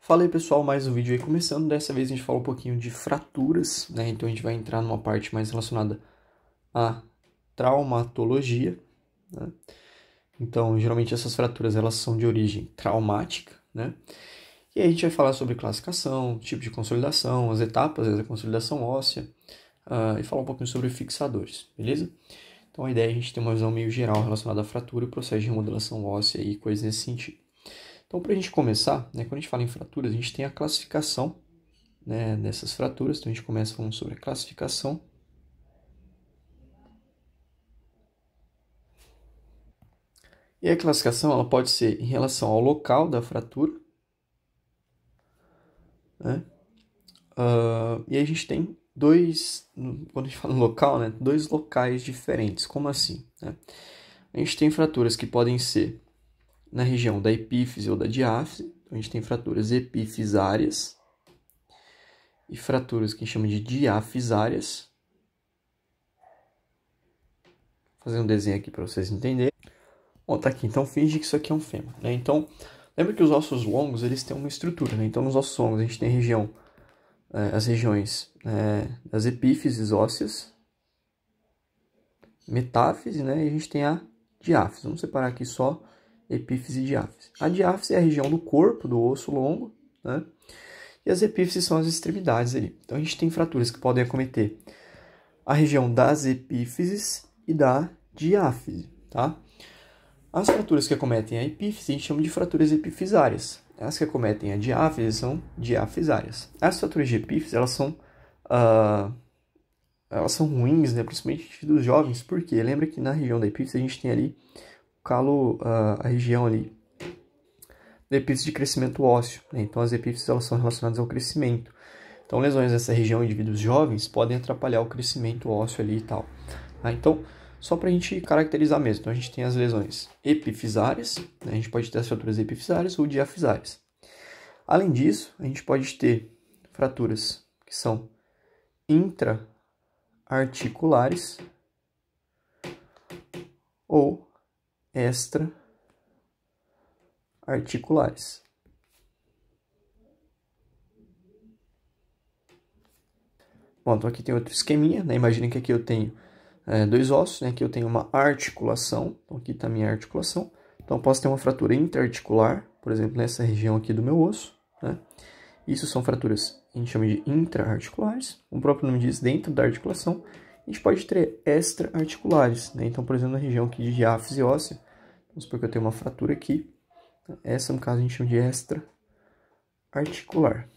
Fala aí pessoal, mais um vídeo aí começando. Dessa vez a gente fala um pouquinho de fraturas, né? Então a gente vai entrar numa parte mais relacionada à traumatologia, né? Então geralmente essas fraturas elas são de origem traumática, né? E aí a gente vai falar sobre classificação, tipo de consolidação, as etapas da consolidação óssea, e falar um pouquinho sobre fixadores, beleza? Então a ideia é a gente ter uma visão meio geral relacionada à fratura e o processo de remodelação óssea e coisas nesse sentido. Então, para a gente começar, né, quando a gente fala em fraturas, a gente tem a classificação, né, dessas fraturas. Então, a gente começa falando sobre a classificação. E a classificação ela pode ser em relação ao local da fratura, né? E aí a gente tem quando a gente fala em local, né, dois locais diferentes. Como assim? Né? A gente tem fraturas que podem ser na região da epífise ou da diáfise. Então, a gente tem fraturas epifisárias e fraturas que a gente chama de diafisárias. Vou fazer um desenho aqui para vocês entenderem. Bom, tá aqui. Então, finge que isso aqui é um fêmur, né? Então, lembra que os ossos longos, eles têm uma estrutura, né? Então, nos ossos longos, a gente tem as regiões das epífises ósseas, metáfise, né? E a gente tem a diáfise. Vamos separar aqui só epífise e diáfise. A diáfise é a região do corpo, do osso longo, né? E as epífises são as extremidades ali. Então, a gente tem fraturas que podem acometer a região das epífises e da diáfise, tá? As fraturas que acometem a epífise a gente chama de fraturas epifisárias. As que acometem a diáfise são diafisárias. As fraturas de epífise, elas são ruins, né? Principalmente dos jovens, porque lembra que na região da epífise a gente tem ali a região ali da epífise de crescimento ósseo, né? Então as epífises elas são relacionadas ao crescimento. Então lesões nessa região em indivíduos jovens podem atrapalhar o crescimento ósseo ali e tal. Então, só para a gente caracterizar mesmo. Então, a gente tem as lesões epifisárias, né? A gente pode ter as fraturas epifisárias ou diafisárias. Além disso, a gente pode ter fraturas que são intra-articulares ou extra-articulares. Bom, então aqui tem outro esqueminha, né? Imagina que aqui eu tenho dois ossos, né? Aqui eu tenho uma articulação, então aqui está a minha articulação. Então eu posso ter uma fratura interarticular, por exemplo, nessa região aqui do meu osso, né? Isso são fraturas que a gente chama de intra-articulares, como o próprio nome diz, dentro da articulação. A gente pode ter extra-articulares, né? Então, por exemplo, na região aqui de diáfise óssea, vamos supor que eu tenho uma fratura aqui, essa no caso a gente chama de extra-articular.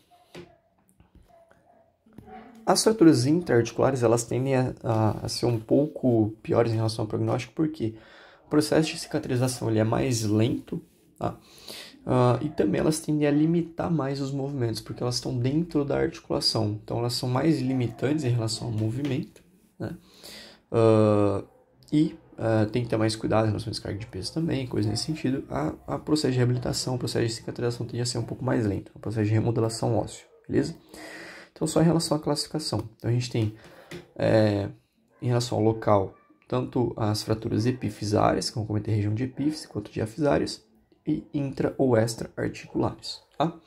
As fraturas interarticulares, elas tendem a ser um pouco piores em relação ao prognóstico, porque o processo de cicatrização ele é mais lento, tá? E também elas tendem a limitar mais os movimentos, porque elas estão dentro da articulação. Então, elas são mais limitantes em relação ao movimento, né? Tem que ter mais cuidado em relação à descarga de peso também, coisa nesse sentido. A processo de reabilitação, o processo de cicatrização tende a ser um pouco mais lento, o processo de remodelação óssea, beleza? Então, só em relação à classificação. Então, a gente tem, em relação ao local, tanto as fraturas epifisárias, que vão cometer a região de epífise, quanto diafisárias, e intra- ou extra-articulares. Tá?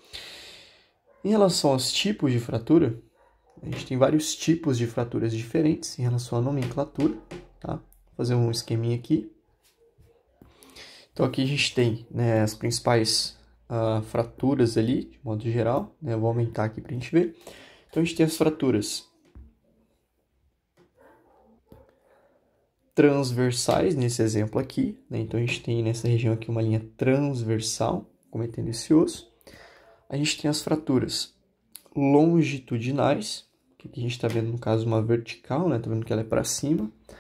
Em relação aos tipos de fratura, a gente tem vários tipos de fraturas diferentes em relação à nomenclatura. Tá? Vou fazer um esqueminha aqui. Então, aqui a gente tem, né, as principais fraturas ali, de modo geral. Né? Eu vou aumentar aqui para a gente ver. Então, a gente tem as fraturas transversais, nesse exemplo aqui, né? Então, a gente tem nessa região aqui uma linha transversal, cometendo esse osso. A gente tem as fraturas longitudinais, que aqui a gente está vendo, no caso, uma vertical, né? Tá vendo que ela é para cima. A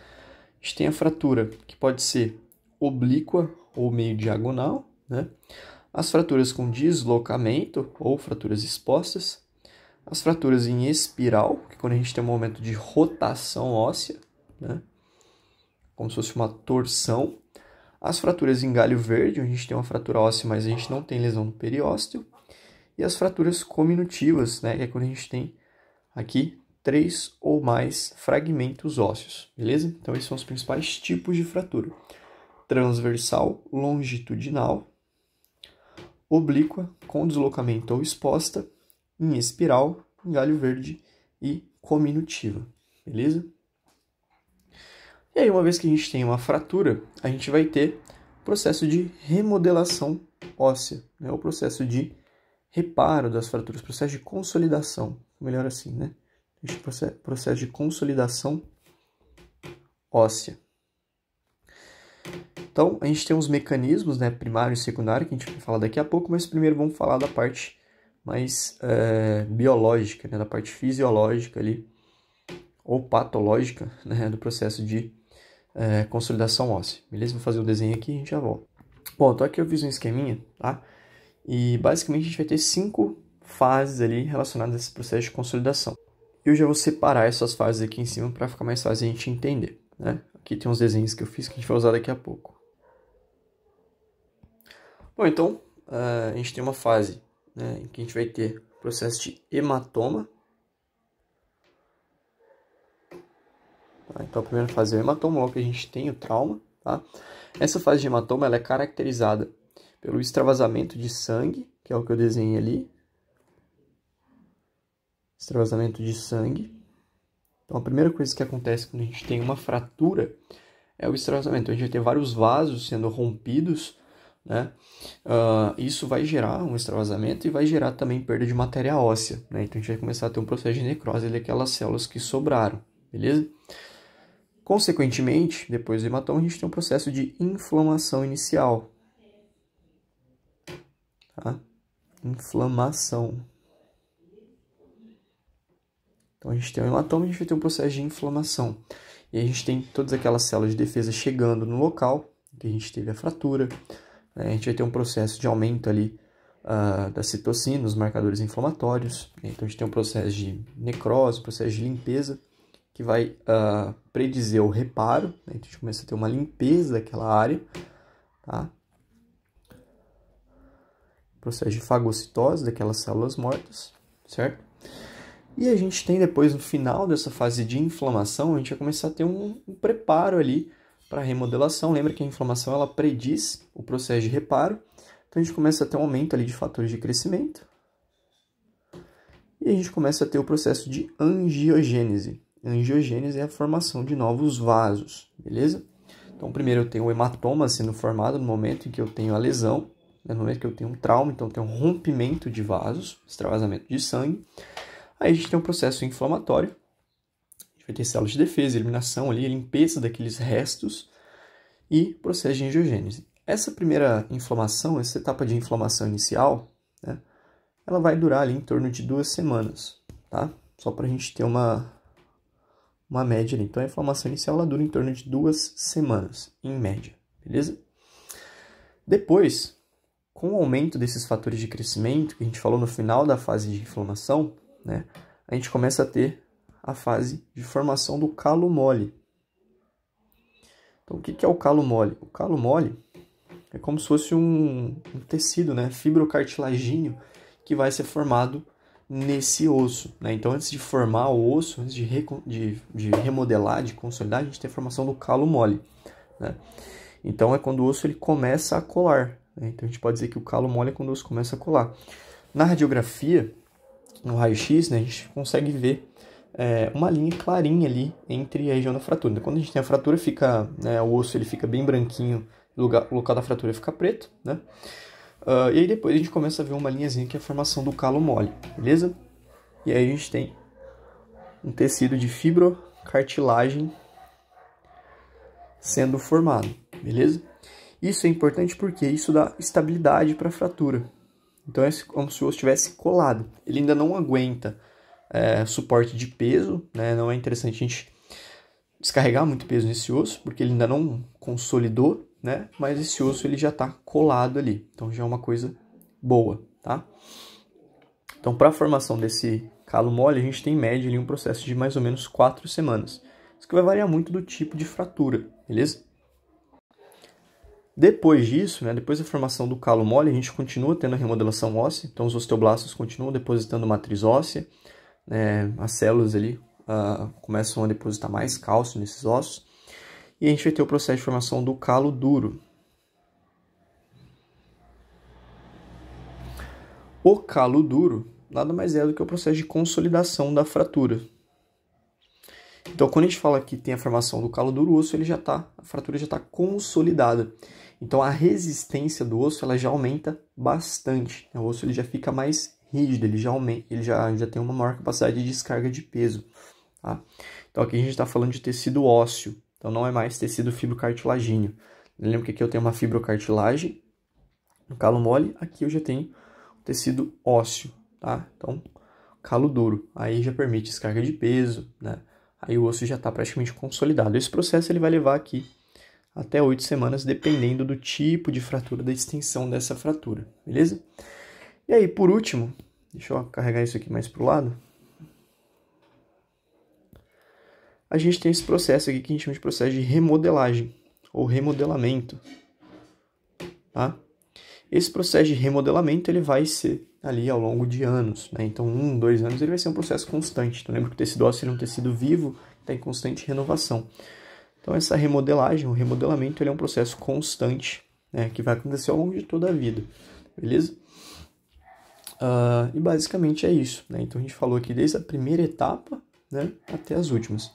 gente tem a fratura, que pode ser oblíqua ou meio diagonal, né? As fraturas com deslocamento ou fraturas expostas. As fraturas em espiral, que quando a gente tem um momento de rotação óssea, né? Como se fosse uma torção. As fraturas em galho verde, onde a gente tem uma fratura óssea, mas a gente não tem lesão no periósteo. E as fraturas cominutivas, né? Que é quando a gente tem aqui 3 ou mais fragmentos ósseos, beleza? Então, esses são os principais tipos de fratura. Transversal, longitudinal, oblíqua, com deslocamento ou exposta, em espiral, em galho verde e cominutiva, beleza? E aí, uma vez que a gente tem uma fratura, a gente vai ter o processo de remodelação óssea, né? O processo de reparo das fraturas, processo de consolidação, melhor assim, né? Processo de consolidação óssea. Então, a gente tem os mecanismos, né, primário e secundário, que a gente vai falar daqui a pouco, mas primeiro vamos falar da parte mais biológica, né, da parte fisiológica ali, ou patológica, né, do processo de consolidação óssea. Beleza? Vou fazer o desenho aqui e a gente já volta. Bom, então aqui eu fiz um esqueminha, tá? E basicamente a gente vai ter 5 fases ali relacionadas a esse processo de consolidação. Eu já vou separar essas fases aqui em cima para ficar mais fácil a gente entender, né? Aqui tem uns desenhos que eu fiz que a gente vai usar daqui a pouco. Bom, então, a gente tem uma fase, né, em que a gente vai ter o processo de hematoma. Tá? Então, a primeira fase é o hematoma, logo que a gente tem o trauma. Tá? Essa fase de hematoma ela é caracterizada pelo extravasamento de sangue, que é o que eu desenhei ali. Extravasamento de sangue. Então, a primeira coisa que acontece quando a gente tem uma fratura é o extravasamento. Então, a gente vai ter vários vasos sendo rompidos, né? Isso vai gerar um extravasamento e vai gerar também perda de matéria óssea, né? Então, a gente vai começar a ter um processo de necrose daquelas células que sobraram, beleza? Consequentemente, depois do hematoma, a gente tem um processo de inflamação inicial. Tá? Inflamação. Então, a gente tem o hematoma e a gente vai ter um processo de inflamação. E a gente tem todas aquelas células de defesa chegando no local que a gente teve a fratura. Né? A gente vai ter um processo de aumento ali da citocina, os marcadores inflamatórios. Então, a gente tem um processo de necrose, processo de limpeza, que vai predizer o reparo. Né? Então, a gente começa a ter uma limpeza daquela área. Tá? Processo de fagocitose daquelas células mortas, certo? E a gente tem depois, no final dessa fase de inflamação, a gente vai começar a ter um preparo ali para remodelação. Lembra que a inflamação ela prediz o processo de reparo. Então a gente começa a ter um aumento ali de fatores de crescimento. E a gente começa a ter o processo de angiogênese. Angiogênese é a formação de novos vasos, beleza? Então primeiro eu tenho o hematoma sendo formado no momento em que eu tenho a lesão, né? No momento que eu tenho um trauma, então eu tenho um rompimento de vasos, extravasamento de sangue. Aí a gente tem um processo inflamatório, a gente vai ter células de defesa, eliminação ali, limpeza daqueles restos e processo de angiogênese. Essa primeira inflamação, essa etapa de inflamação inicial, né, ela vai durar ali em torno de 2 semanas, tá? Só para a gente ter uma média ali. Então a inflamação inicial ela dura em torno de 2 semanas, em média, beleza? Depois, com o aumento desses fatores de crescimento, que a gente falou no final da fase de inflamação, né, a gente começa a ter a fase de formação do calo mole. Então, o que é o calo mole? O calo mole é como se fosse um tecido, né, fibrocartilagíneo, que vai ser formado nesse osso. Né? Então, antes de formar o osso, antes de remodelar, de consolidar, a gente tem a formação do calo mole. Né? Então, é quando o osso ele começa a colar. Né? Então, a gente pode dizer que o calo mole é quando o osso começa a colar. Na radiografia, no raio-x, né, a gente consegue ver uma linha clarinha ali entre a região da fratura. Então, quando a gente tem a fratura, fica, né, o osso ele fica bem branquinho, o local da fratura fica preto, né? E aí depois a gente começa a ver uma linhazinha que é a formação do calo mole, beleza? E aí a gente tem um tecido de fibrocartilagem sendo formado, beleza? Isso é importante porque isso dá estabilidade para a fratura. Então é como se o osso estivesse colado. Ele ainda não aguenta suporte de peso, né? Não é interessante a gente descarregar muito peso nesse osso, porque ele ainda não consolidou, né? Mas esse osso ele já está colado ali. Então já é uma coisa boa, tá? Então para a formação desse calo mole, a gente tem em média ali um processo de mais ou menos 4 semanas. Isso que vai variar muito do tipo de fratura, beleza? Depois disso, né, depois da formação do calo mole, a gente continua tendo a remodelação óssea, então os osteoblastos continuam depositando matriz óssea, né, as células ali começam a depositar mais cálcio nesses ossos, e a gente vai ter o processo de formação do calo duro. O calo duro nada mais é do que o processo de consolidação da fratura. Então, quando a gente fala que tem a formação do calo duro, o osso a fratura já está consolidada. Então, a resistência do osso ela já aumenta bastante. O osso ele já fica mais rígido, ele já tem uma maior capacidade de descarga de peso. Tá? Então, aqui a gente está falando de tecido ósseo, então não é mais tecido fibrocartilagíneo. Lembra que aqui eu tenho uma fibrocartilagem no calo mole, aqui eu já tenho o tecido ósseo. Tá? Então, calo duro, aí já permite descarga de peso, né? Aí o osso já está praticamente consolidado. Esse processo ele vai levar aqui até 8 semanas, dependendo do tipo de fratura, da extensão dessa fratura, beleza? E aí, por último, deixa eu carregar isso aqui mais para o lado. A gente tem esse processo aqui que a gente chama de processo de remodelagem, ou remodelamento, tá? Esse processo de remodelamento ele vai ser ali ao longo de anos, né? Então, 1, 2 anos ele vai ser um processo constante. Então, lembra que o tecido ósseo é um tecido vivo, está em constante renovação. Então, essa remodelagem, o remodelamento, ele é um processo constante, né? Que vai acontecer ao longo de toda a vida, beleza? E basicamente é isso, né? Então, a gente falou aqui desde a primeira etapa, né, até as últimas.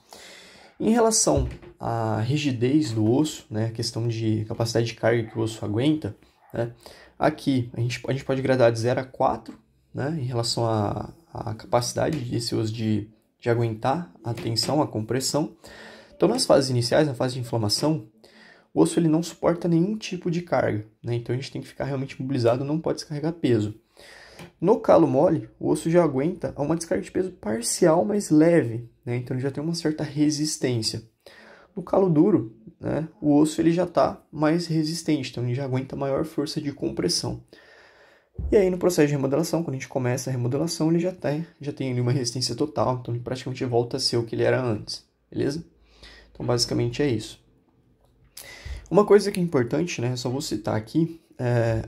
Em relação à rigidez do osso, né, a questão de capacidade de carga que o osso aguenta, né, aqui a gente pode gradar de 0 a 4, né, em relação à capacidade desse osso de aguentar a tensão, a compressão. Então, nas fases iniciais, na fase de inflamação, o osso ele não suporta nenhum tipo de carga, né, então a gente tem que ficar realmente imobilizado, não pode descarregar peso. No calo mole, o osso já aguenta uma descarga de peso parcial, mas leve, né? Então ele já tem uma certa resistência. No calo duro, né, o osso ele já está mais resistente, então ele já aguenta maior força de compressão. E aí no processo de remodelação, quando a gente começa a remodelação, ele já tem ali uma resistência total, então ele praticamente volta a ser o que ele era antes, beleza? Então basicamente é isso. Uma coisa que é importante, né, só vou citar aqui,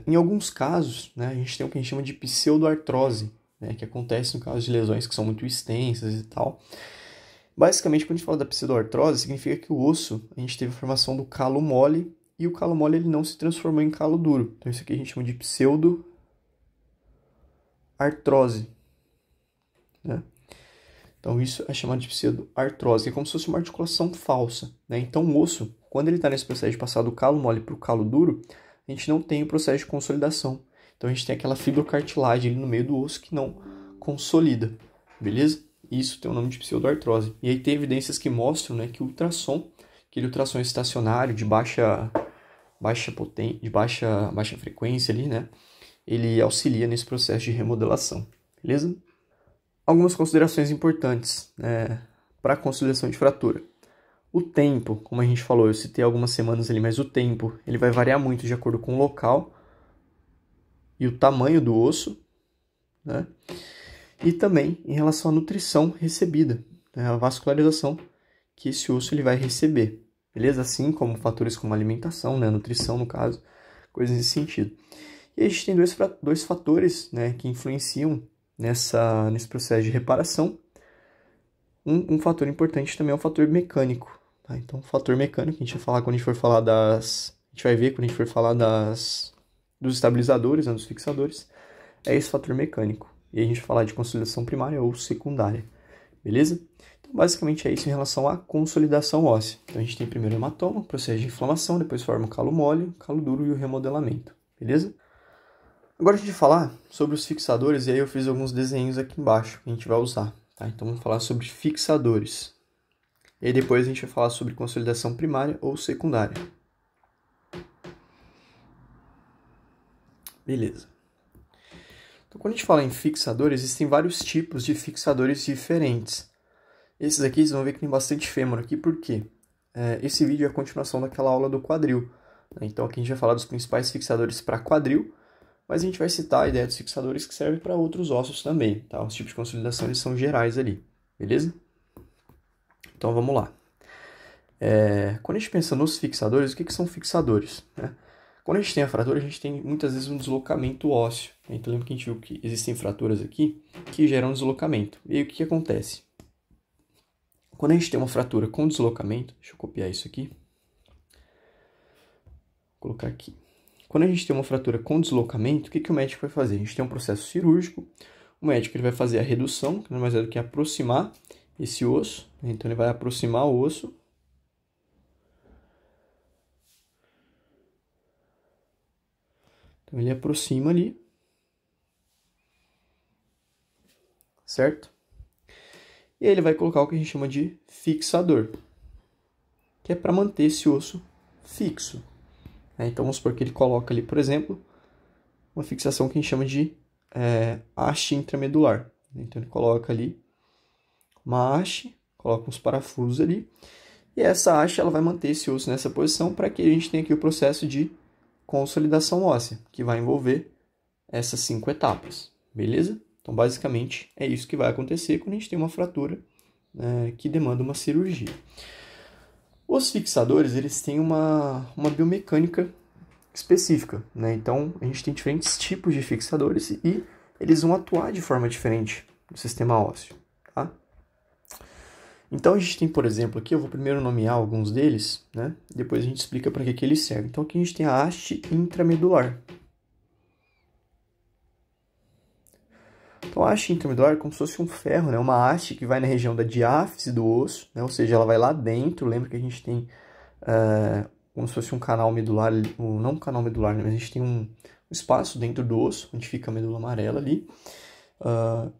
em alguns casos, né, a gente tem o que a gente chama de pseudoartrose, né, que acontece no caso de lesões que são muito extensas e tal. Basicamente, quando a gente fala da pseudoartrose, significa que o osso, a gente teve a formação do calo mole, e o calo mole ele não se transformou em calo duro. Então isso aqui a gente chama de pseudoartrose, né? Então isso é chamado de pseudoartrose, que é como se fosse uma articulação falsa, né? Então o osso, quando ele está nesse processo de passar do calo mole para o calo duro, a gente não tem o processo de consolidação. Então a gente tem aquela fibrocartilagem ali no meio do osso que não consolida, beleza? Isso tem o nome de pseudoartrose. E aí tem evidências que mostram, né, que o ultrassom, aquele ultrassom estacionário de baixa frequência ali, né, ele auxilia nesse processo de remodelação, beleza? Algumas considerações importantes, né, para a consolidação de fratura. O tempo, como a gente falou, eu citei algumas semanas ali, mas o tempo ele vai variar muito de acordo com o local e o tamanho do osso, né? E também em relação à nutrição recebida, né? A vascularização que esse osso ele vai receber, beleza? Assim como fatores como alimentação, né? Nutrição no caso, coisas nesse sentido. E a gente tem dois fatores, né, que influenciam nesse processo de reparação. Um fator importante também é o fator mecânico, tá? Então, o fator mecânico, a gente vai falar quando a gente for falar a gente vai ver quando a gente for falar dos estabilizadores, né, dos fixadores, é esse fator mecânico. E a gente vai falar de consolidação primária ou secundária, beleza? Então, basicamente é isso em relação à consolidação óssea. Então, a gente tem primeiro o hematoma, processo de inflamação, depois forma o calo mole, o calo duro e o remodelamento, beleza? Agora a gente vai falar sobre os fixadores, e aí eu fiz alguns desenhos aqui embaixo que a gente vai usar. Tá? Então vamos falar sobre fixadores. E aí depois a gente vai falar sobre consolidação primária ou secundária. Beleza. Então quando a gente fala em fixadores, existem vários tipos de fixadores diferentes. Esses aqui vocês vão ver que tem bastante fêmur aqui, por quê? Esse vídeo é a continuação daquela aula do quadril. Né? Então aqui a gente vai falar dos principais fixadores para quadril, mas a gente vai citar a ideia dos fixadores que servem para outros ossos também, tá? Os tipos de consolidação eles são gerais ali, beleza? Então vamos lá. Quando a gente pensa nos fixadores, o que são fixadores? Né? Quando a gente tem a fratura, a gente tem muitas vezes um deslocamento ósseo. Então lembra que a gente viu que existem fraturas aqui que geram deslocamento. E aí o que acontece? Quando a gente tem uma fratura com deslocamento, deixa eu copiar isso aqui. Vou colocar aqui. quando a gente tem uma fratura com deslocamento, o que o médico vai fazer? A gente tem um processo cirúrgico, o médico ele vai fazer a redução, que não é mais é do que aproximar esse osso, né? Então ele vai aproximar o osso. Então ele aproxima ali, certo? E aí ele vai colocar o que a gente chama de fixador, que é para manter esse osso fixo. Então vamos supor que ele coloca ali, por exemplo, uma fixação que a gente chama de haste intramedular. Então ele coloca ali uma haste, coloca uns parafusos ali, e essa haste ela vai manter esse osso nessa posição para que a gente tenha aqui o processo de consolidação óssea, que vai envolver essas 5 etapas, beleza? Então, basicamente, é isso que vai acontecer quando a gente tem uma fratura que demanda uma cirurgia. Os fixadores, eles têm uma biomecânica específica, né? Então, a gente tem diferentes tipos de fixadores e eles vão atuar de forma diferente no sistema ósseo, tá? Então, a gente tem, por exemplo, aqui, eu vou primeiro nomear alguns deles, né? Depois a gente explica para que eles servem. Então, aqui a gente tem a haste intramedular. Então, a haste intramedular é como se fosse um ferro, né? Uma haste que vai na região da diáfise do osso, né? Ou seja, ela vai lá dentro. Lembra que a gente tem como se fosse um canal medular, não um canal medular, né? Mas a gente tem um espaço dentro do osso, onde fica a medula amarela ali.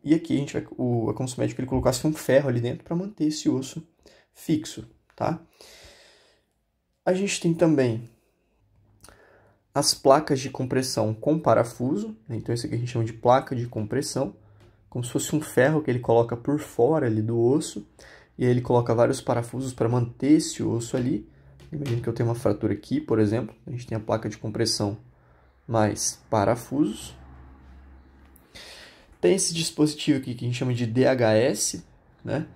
E aqui a gente vai, é como se o médico ele colocasse um ferro ali dentro para manter esse osso fixo, tá? A gente tem também as placas de compressão com parafuso, né? Então isso aqui a gente chama de placa de compressão, como se fosse um ferro que ele coloca por fora ali do osso, e aí ele coloca vários parafusos para manter esse osso ali. Imagina que eu tenho uma fratura aqui, por exemplo, a gente tem a placa de compressão mais parafusos. Tem esse dispositivo aqui que a gente chama de DHS, né?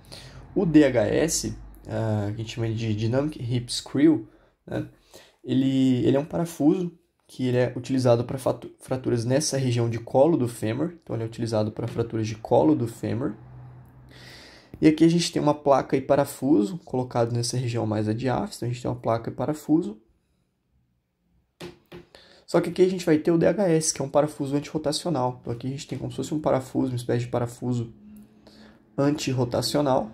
O DHS, que a gente chama de Dynamic Hip Screw, né? Ele é um parafuso que ele é utilizado para fraturas nessa região de colo do fêmur. Então, ele é utilizado para fraturas de colo do fêmur. E aqui a gente tem uma placa e parafuso colocado nessa região mais a diáfise. Então, a gente tem uma placa e parafuso. Só que aqui a gente vai ter o DHS, que é um parafuso antirrotacional. Então, aqui a gente tem como se fosse um parafuso, uma espécie de parafuso antirrotacional,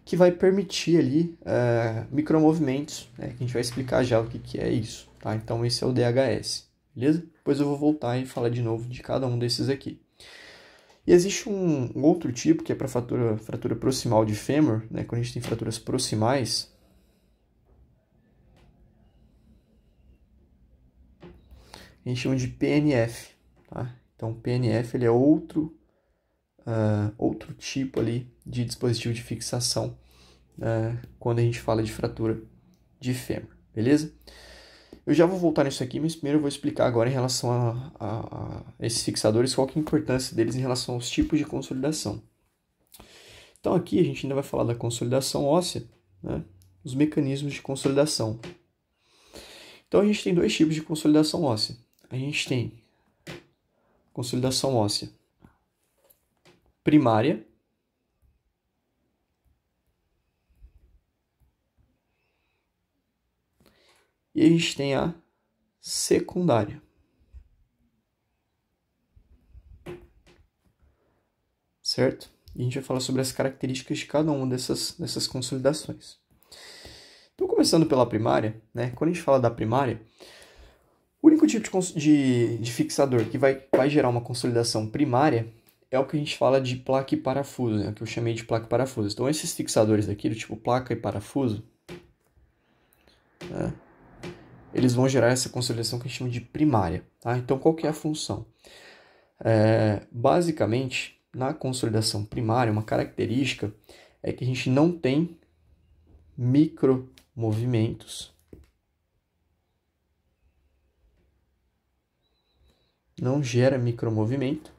que vai permitir ali micromovimentos, né, que a gente vai explicar já o que é isso, tá? Então esse é o DHS, beleza? Depois eu vou voltar e falar de novo de cada um desses aqui. E existe um outro tipo que é para fratura proximal de fêmur, né? Quando a gente tem fraturas proximais, a gente chama de PNF, tá? Então PNF ele é outro tipo ali de dispositivo de fixação quando a gente fala de fratura de fêmur, beleza? Eu já vou voltar nisso aqui, mas primeiro eu vou explicar agora em relação a esses fixadores, qual que é a importância deles em relação aos tipos de consolidação. Então aqui a gente ainda vai falar da consolidação óssea, né? Os mecanismos de consolidação. Então a gente tem dois tipos de consolidação óssea. A gente tem consolidação óssea primária e a gente tem a secundária. Certo? E a gente vai falar sobre as características de cada uma dessas consolidações. Então, começando pela primária, né? Quando a gente fala da primária, o único tipo de fixador que vai gerar uma consolidação primária é o que a gente fala de placa e parafuso, né? Que eu chamei de placa e parafuso. Então, esses fixadores aqui, do tipo placa e parafuso, né? Eles vão gerar essa consolidação que a gente chama de primária, tá? Então, qual que é a função? Basicamente, na consolidação primária, uma característica é que a gente não tem micromovimentos, não gera micromovimento,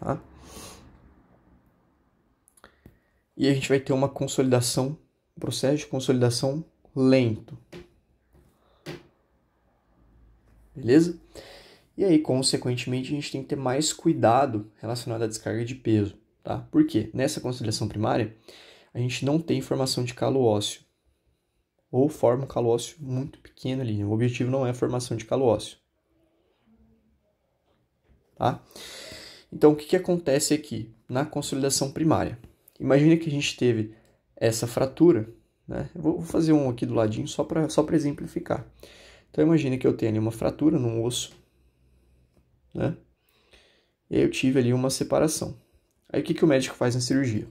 tá? E a gente vai ter uma consolidação, um processo de consolidação lento. Beleza? E aí, consequentemente, a gente tem que ter mais cuidado relacionado à descarga de peso, tá? Por quê? Nessa consolidação primária, a gente não tem formação de calo ósseo. ou forma um calo ósseo muito pequeno ali. O objetivo não é a formação de calo ósseo. Tá? Então, o que acontece aqui na consolidação primária? Imagina que a gente teve essa fratura, né? Eu vou fazer um aqui do ladinho só para exemplificar. Então, imagina que eu tenho ali uma fratura num osso, né? E aí eu tive ali uma separação. Aí o que o médico faz na cirurgia?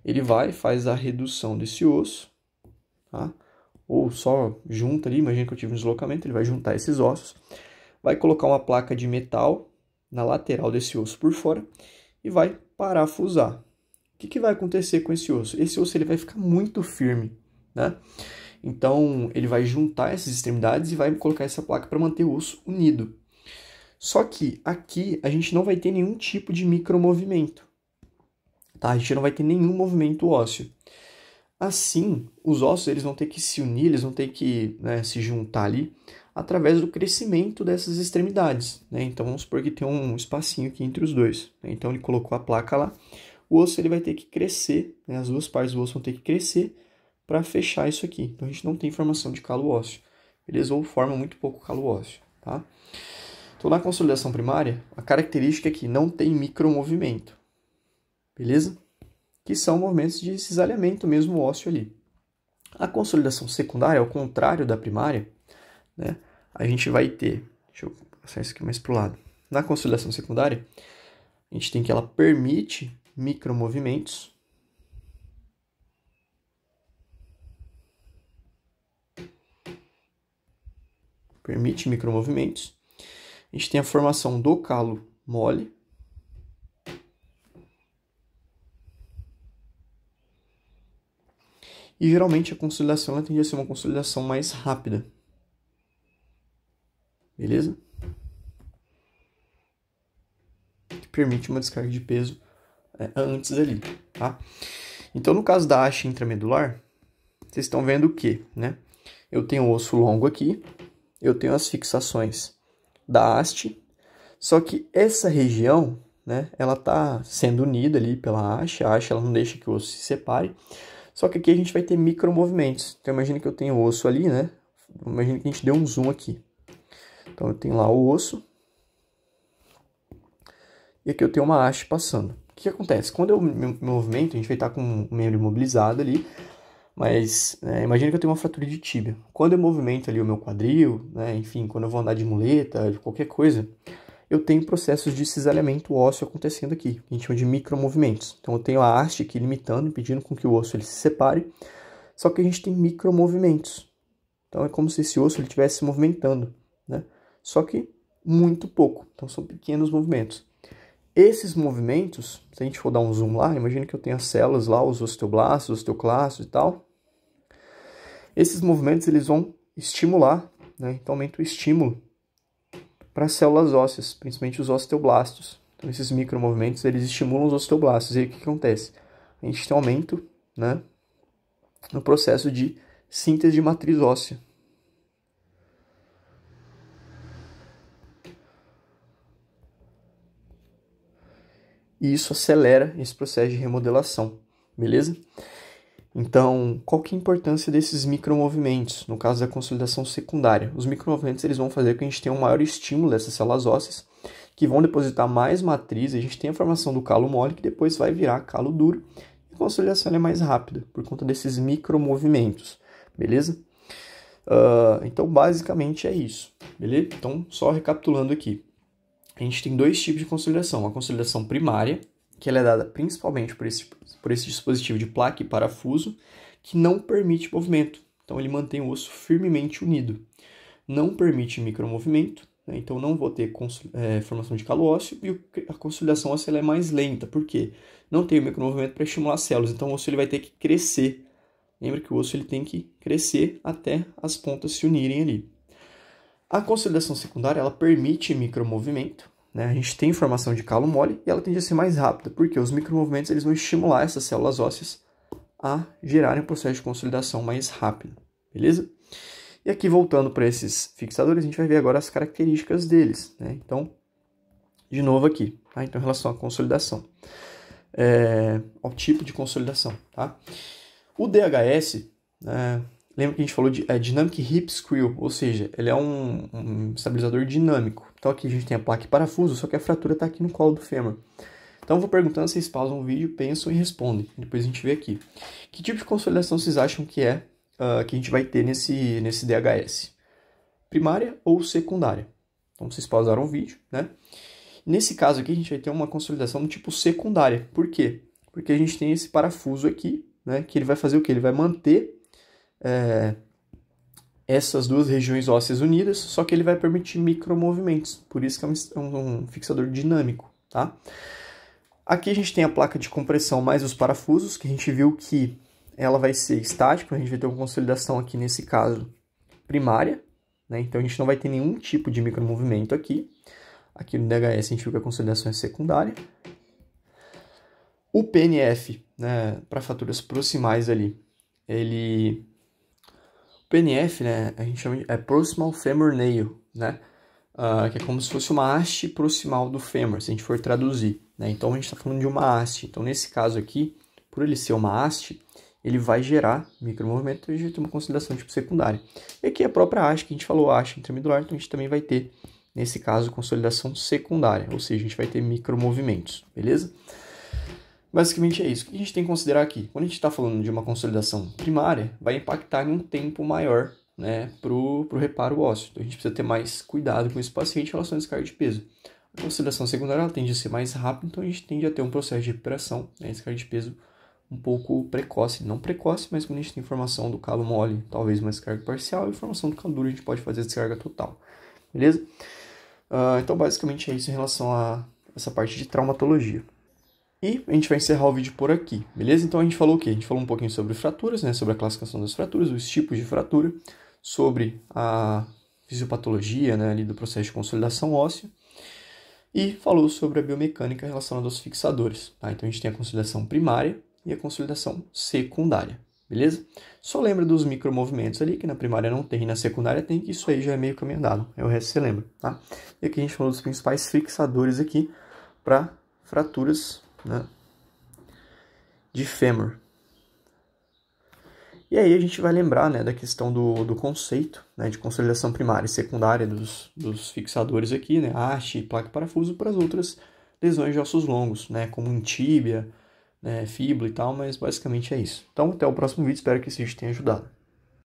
Ele vai, faz a redução desse osso, tá? Ou só junta ali, imagina que eu tive um deslocamento, ele vai juntar esses ossos, vai colocar uma placa de metal na lateral desse osso por fora e vai parafusar. O que vai acontecer com esse osso? Esse osso ele vai ficar muito firme, né? Então, ele vai juntar essas extremidades e vai colocar essa placa para manter o osso unido. Só que aqui a gente não vai ter nenhum tipo de micromovimento, tá? A gente não vai ter nenhum movimento ósseo. Assim, os ossos eles vão ter que se unir, eles vão ter que, né, se juntar ali através do crescimento dessas extremidades, né? Então, vamos supor que tem um espacinho aqui entre os dois, né? Então, ele colocou a placa lá, o osso ele vai ter que crescer, né? As duas partes do osso vão ter que crescer para fechar isso aqui. Então, a gente não tem formação de calo ósseo, beleza? Ou forma muito pouco calo ósseo, tá? Então, na consolidação primária, a característica é que não tem micromovimento, beleza? Que são movimentos de cisalhamento mesmo ósseo ali. A consolidação secundária, ao contrário da primária, né, a gente vai ter... Deixa eu passar isso aqui mais para o lado. Na consolidação secundária, a gente tem que ela permite micromovimentos. Permite micromovimentos. A gente tem a formação do calo mole. E geralmente a consolidação ela tende a ser uma consolidação mais rápida. Beleza? Que permite uma descarga de peso antes ali, tá? Então, no caso da haste intramedular, vocês estão vendo o quê, né? Eu tenho o osso longo aqui, eu tenho as fixações da haste, só que essa região, né, ela tá sendo unida ali pela haste, a haste ela não deixa que o osso se separe, só que aqui a gente vai ter micromovimentos. Então, imagina que eu tenho o osso ali, né? Imagina que a gente deu um zoom aqui. Então, eu tenho lá o osso, e aqui eu tenho uma haste passando. O que acontece? Quando eu me movimento, a gente vai estar com o membro imobilizado ali, mas imagina que eu tenho uma fratura de tíbia. Quando eu movimento ali o meu quadril, né, enfim, quando eu vou andar de muleta, de qualquer coisa, eu tenho processos de cisalhamento ósseo acontecendo aqui, que a gente chama de micromovimentos. Então eu tenho a haste aqui limitando, impedindo com que o osso ele se separe, só que a gente tem micromovimentos. Então é como se esse osso ele estivesse se movimentando, né? Só que muito pouco, então são pequenos movimentos. Esses movimentos, se a gente for dar um zoom lá, imagina que eu tenho as células lá, os osteoblastos, osteoclastos e tal. Esses movimentos eles vão estimular, né? Então aumenta o estímulo para as células ósseas, principalmente os osteoblastos. Então esses micromovimentos eles estimulam os osteoblastos. E aí o que acontece? A gente tem um aumento, né, no processo de síntese de matriz óssea. E isso acelera esse processo de remodelação, beleza? Então, qual que é a importância desses micromovimentos, no caso da consolidação secundária? Os micromovimentos eles vão fazer com que a gente tenha um maior estímulo dessas células ósseas, que vão depositar mais matriz, e a gente tem a formação do calo mole, que depois vai virar calo duro, e a consolidação é mais rápida, por conta desses micromovimentos, beleza? Então, basicamente é isso, beleza? Então, só recapitulando aqui. A gente tem dois tipos de consolidação. A consolidação primária, que ela é dada principalmente por esse dispositivo de placa e parafuso, que não permite movimento. Então, ele mantém o osso firmemente unido. Não permite micromovimento, né? Então não vou ter formação de calo ósseo, e a consolidação óssea ela é mais lenta. Por quê? Não tem o micromovimento para estimular as células, então o osso ele vai ter que crescer. Lembra que o osso ele tem que crescer até as pontas se unirem ali. A consolidação secundária, ela permite micromovimento, né? A gente tem formação de calo mole e ela tende a ser mais rápida, porque os micromovimentos eles vão estimular essas células ósseas a gerarem um processo de consolidação mais rápido, beleza? E aqui, voltando para esses fixadores, a gente vai ver agora as características deles, né? Então, de novo aqui, tá? Então, em relação à consolidação, ao tipo de consolidação, tá? O DHS, lembra que a gente falou de Dynamic Hip Screw, ou seja, ele é um estabilizador dinâmico. Então aqui a gente tem a placa e parafuso, só que a fratura está aqui no colo do fêmur. Então eu vou perguntando, vocês pausam o vídeo, pensam e respondem. Depois a gente vê aqui. Que tipo de consolidação vocês acham que é que a gente vai ter nesse DHS? Primária ou secundária? Então vocês pausaram o vídeo, né? Nesse caso aqui a gente vai ter uma consolidação do tipo secundária. Por quê? Porque a gente tem esse parafuso aqui, né? Que ele vai fazer o quê? Ele vai manter essas duas regiões ósseas unidas, só que ele vai permitir micromovimentos. Por isso que é um fixador dinâmico, tá? Aqui a gente tem a placa de compressão mais os parafusos, que a gente viu que ela vai ser estática, a gente vai ter uma consolidação aqui nesse caso primária, né? Então a gente não vai ter nenhum tipo de micromovimento aqui. Aqui no DHS a gente viu que a consolidação é secundária. O PNF, né, para fraturas proximais ali, o PNF, né, a gente chama de Proximal Femur Nail, né? Que é como se fosse uma haste proximal do fêmur, se a gente for traduzir, né? Então a gente está falando de uma haste. Então nesse caso aqui, por ele ser uma haste, ele vai gerar micromovimento e a gente tem uma consolidação tipo secundária. E aqui a própria haste, que a gente falou, a haste intramedular, então a gente também vai ter, nesse caso, consolidação secundária, ou seja, a gente vai ter micromovimentos, beleza? Basicamente é isso. O que a gente tem que considerar aqui? Quando a gente está falando de uma consolidação primária, vai impactar em um tempo maior, né, pro reparo ósseo. Então a gente precisa ter mais cuidado com esse paciente em relação à descarga de peso. A consolidação secundária ela tende a ser mais rápida, então a gente tende a ter um processo de recuperação, né, descarga de peso um pouco precoce. Não precoce, mas quando a gente tem informação do calo mole, talvez uma descarga parcial, e informação do calo duro, a gente pode fazer a descarga total. Beleza? Então basicamente é isso em relação a essa parte de traumatologia. E a gente vai encerrar o vídeo por aqui, beleza? Então a gente falou o quê? A gente falou um pouquinho sobre fraturas, né? Sobre a classificação das fraturas, os tipos de fratura, sobre a fisiopatologia, né, ali do processo de consolidação óssea, e falou sobre a biomecânica relacionada aos fixadores, tá? Então a gente tem a consolidação primária e a consolidação secundária, beleza? Só lembra dos micromovimentos ali, que na primária não tem, e na secundária tem, que isso aí já é meio caminho andado, o resto você lembra, tá? E aqui a gente falou dos principais fixadores aqui para fraturas, né, de fêmur. E aí a gente vai lembrar, né, da questão do conceito, né, de consolidação primária e secundária dos fixadores aqui, né, haste, placa e parafuso, para as outras lesões de ossos longos, né, como em tíbia, né, fíbula e tal, mas basicamente é isso. Então até o próximo vídeo, espero que esse vídeo tenha ajudado.